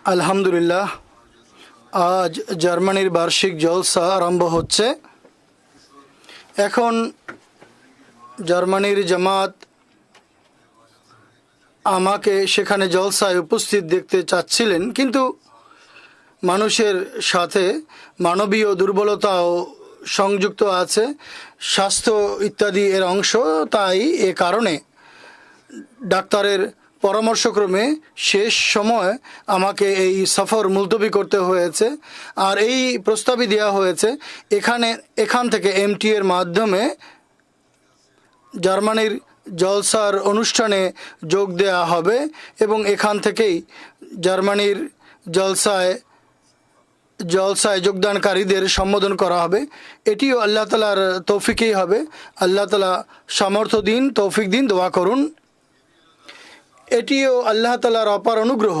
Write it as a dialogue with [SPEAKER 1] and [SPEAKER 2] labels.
[SPEAKER 1] আলহামদুলিল্লাহ, আজ জার্মানির বার্ষিক জলসা আরম্ভ হচ্ছে। এখন জার্মানির জামাত আমাকে সেখানে জলসায় উপস্থিত দেখতে চাচ্ছিলেন, কিন্তু মানুষের সাথে মানবীয় দুর্বলতাও সংযুক্ত আছে, স্বাস্থ্য ইত্যাদি এর অংশ। তাই এ কারণে ডাক্তারের পরামর্শক্রমে শেষ সময় আমাকে এই সফর মুলতবি করতে হয়েছে। আর এই প্রস্তাবই দেওয়া হয়েছে এখান থেকে এমটি এর মাধ্যমে জার্মানির জলসার অনুষ্ঠানে যোগ দেওয়া হবে এবং এখান থেকেই জার্মানির জলসায় যোগদানকারীদের সম্বোধন করা হবে। এটিও আল্লাহ তাআলার তৌফিকেই হবে। আল্লাহ তাআলা সামর্থ্য দিন, তৌফিক দিন, দোয়া করুন। এটিও আল্লাহ তাআলার অপার অনুগ্রহ।